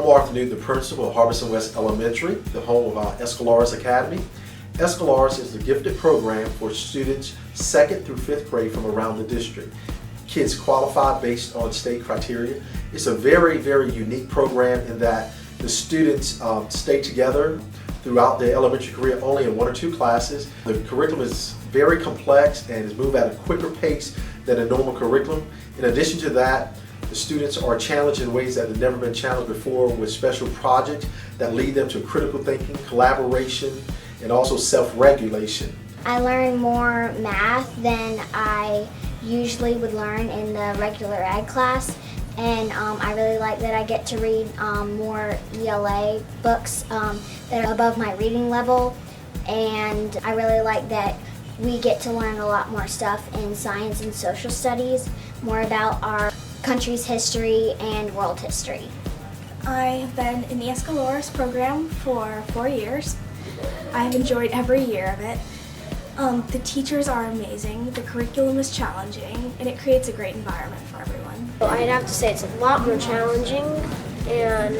Mark Newton, the principal of Harbison West Elementary, the home of our Escolares Academy. Escolares is the gifted program for students 2nd through 5th grade from around the district. Kids qualify based on state criteria. It's a very, very unique program in that the students stay together throughout their elementary career only in 1 or 2 classes. The curriculum is very complex and is moved at a quicker pace than a normal curriculum. In addition to that, the students are challenged in ways that have never been challenged before with special projects that lead them to critical thinking, collaboration, and also self-regulation. I learn more math than I usually would learn in the regular ed class, and I really like that I get to read more ELA books that are above my reading level, and I really like that we get to learn a lot more stuff in science and social studies, more about our country's history and world history. I have been in the Escolares program for 4 years. I have enjoyed every year of it. The teachers are amazing, the curriculum is challenging, and it creates a great environment for everyone. Well, I'd have to say it's a lot more challenging, and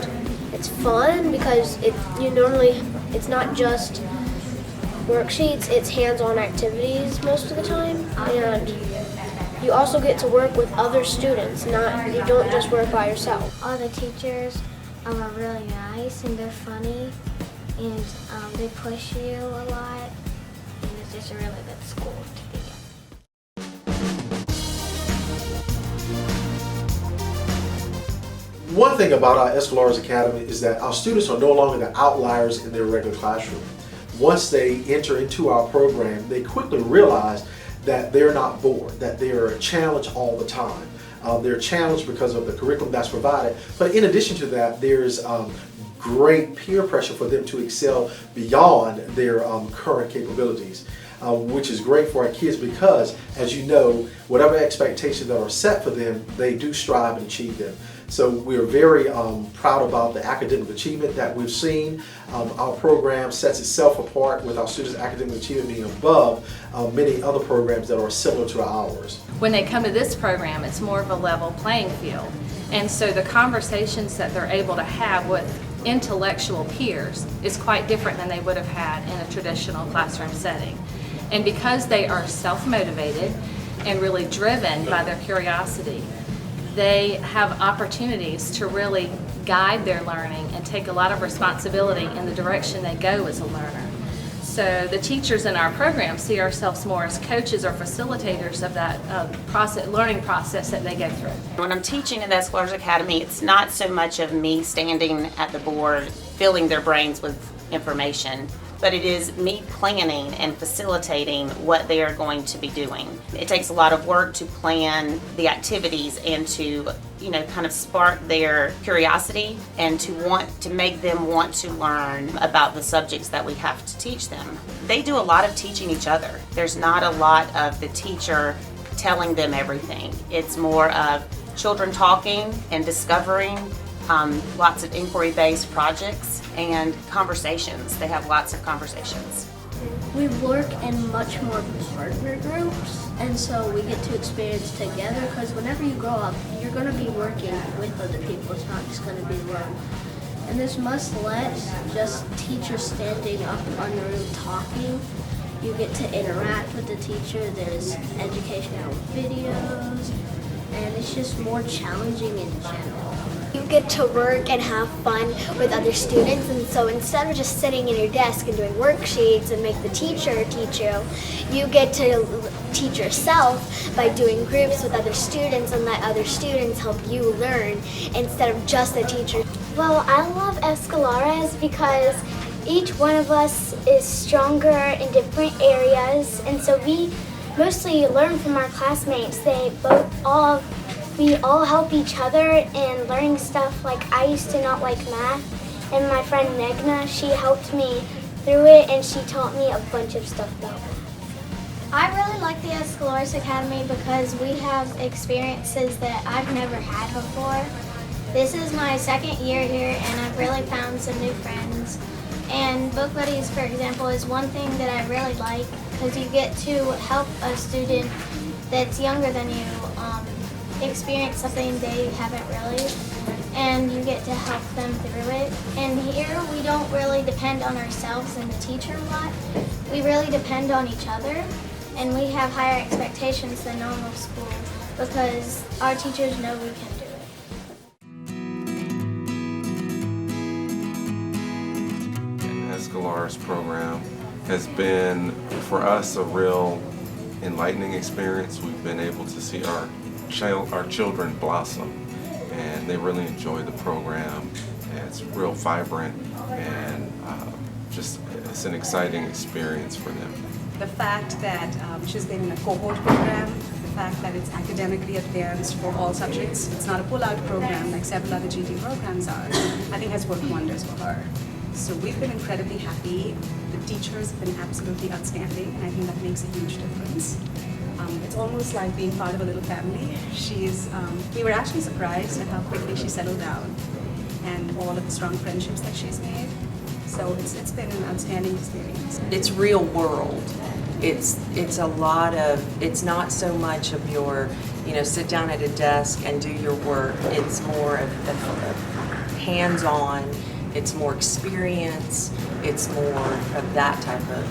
it's fun because it's not just worksheets, it's hands-on activities most of the time, and you also get to work with other students, you don't just work by yourself. All the teachers are really nice and they're funny, and they push you a lot, and it's just a really good school to be in. One thing about our Escolares Academy is that our students are no longer the outliers in their regular classroom. Once they enter into our program, they quickly realize that they're not bored, that they're challenged all the time. They're challenged because of the curriculum that's provided, but in addition to that, there's great peer pressure for them to excel beyond their current capabilities, which is great for our kids because, as you know, whatever expectations that are set for them, they do strive and achieve them. So we are very proud about the academic achievement that we've seen. Our program sets itself apart with our students' academic achievement being above many other programs that are similar to ours. When they come to this program, it's more of a level playing field. And so the conversations that they're able to have with intellectual peers is quite different than they would have had in a traditional classroom setting. And because they are self-motivated and really driven by their curiosity, they have opportunities to really guide their learning and take a lot of responsibility in the direction they go as a learner. So the teachers in our program see ourselves more as coaches or facilitators of that learning process that they go through. When I'm teaching at the Escolares Academy, it's not so much of me standing at the board filling their brains with information, but it is me planning and facilitating what they are going to be doing. It takes a lot of work to plan the activities and to, kind of spark their curiosity and to make them want to learn about the subjects that we have to teach them. They do a lot of teaching each other. There's not a lot of the teacher telling them everything. It's more of children talking and discovering, lots of inquiry-based projects and conversations. They have lots of conversations. We work in much more partner groups, and so we get to experience together, because whenever you grow up, you're going to be working with other people. It's not just going to be alone. And there's much less just teachers standing up on the room talking. You get to interact with the teacher. There's educational videos, and it's just more challenging in general. You get to work and have fun with other students, and so instead of just sitting in your desk and doing worksheets and make the teacher teach you, you get to teach yourself by doing groups with other students and let other students help you learn instead of just the teacher. Well, I love Escolares because each one of us is stronger in different areas, and so we mostly learn from our classmates. We all help each other in learning stuff. Like, I used to not like math, and my friend Megna, she helped me through it, and she taught me a bunch of stuff about math. I really like the Escolares Academy because we have experiences that I've never had before. This is my 2nd year here, and I've really found some new friends. And book buddies, for example, is one thing that I really like because you get to help a student that's younger than you experience something they haven't really. and you get to help them through it. And here we don't really depend on ourselves and the teacher a lot. We really depend on each other, and we have higher expectations than normal school because our teachers know we can do it. Escolares program has been, for us, a real enlightening experience. We've been able to see our children blossom, and they really enjoy the program. It's real vibrant, and it's an exciting experience for them. The fact that she's been in a cohort program, the fact that it's academically advanced for all subjects, it's not a pull-out program like several other GT programs are, I think has worked wonders for her. So we've been incredibly happy. The teachers have been absolutely outstanding, and I think that makes a huge difference. It's almost like being part of a little family. We were actually surprised at how quickly she settled down and all of the strong friendships that she's made. So it's been an outstanding experience. It's real world. It's a lot of, it's not so much of your, sit down at a desk and do your work. It's more of hands-on. It's more experience, it's more of that type of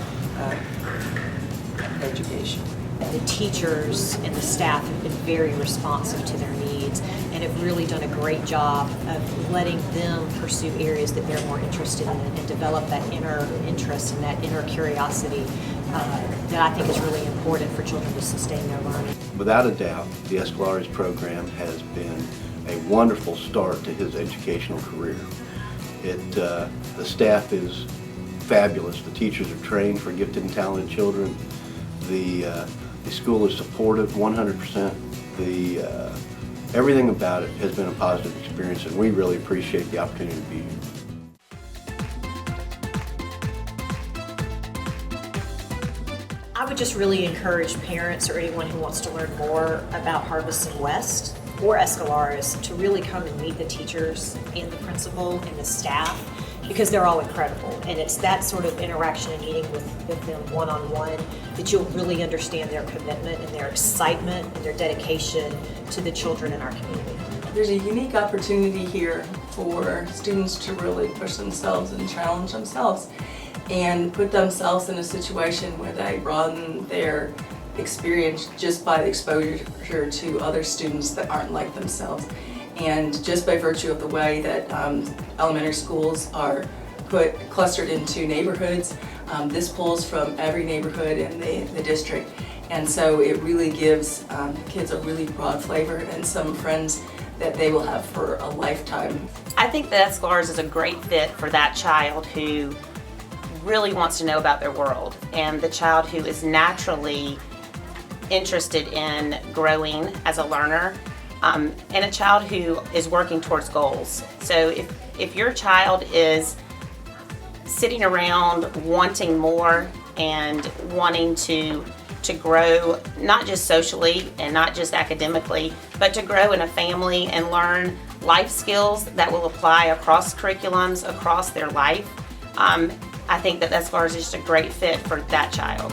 education. The teachers and the staff have been very responsive to their needs and have really done a great job of letting them pursue areas that they're more interested in and develop that inner interest and that inner curiosity that I think is really important for children to sustain their learning. Without a doubt, the Escolares program has been a wonderful start to his educational career. The staff is fabulous. The teachers are trained for gifted and talented children. The school is supportive 100%. Everything about it has been a positive experience, and we really appreciate the opportunity to be here. I would just really encourage parents or anyone who wants to learn more about Harbison West or Escolares to really come and meet the teachers and the principal and the staff, because they're all incredible. And it's that sort of interaction and meeting with them one-on-one that you'll really understand their commitment and their excitement and their dedication to the children in our community. There's a unique opportunity here for students to really push themselves and challenge themselves and put themselves in a situation where they broaden their experience just by the exposure to other students that aren't like themselves. And just by virtue of the way that elementary schools are clustered into neighborhoods, this pulls from every neighborhood in the district. And so it really gives kids a really broad flavor and some friends that they will have for a lifetime. I think that Escolares is a great fit for that child who really wants to know about their world, and the child who is naturally interested in growing as a learner, and a child who is working towards goals. So if your child is sitting around wanting more and wanting to grow, not just socially and not just academically, but to grow in a family and learn life skills that will apply across curriculums, across their life, I think that Escolares is just a great fit for that child.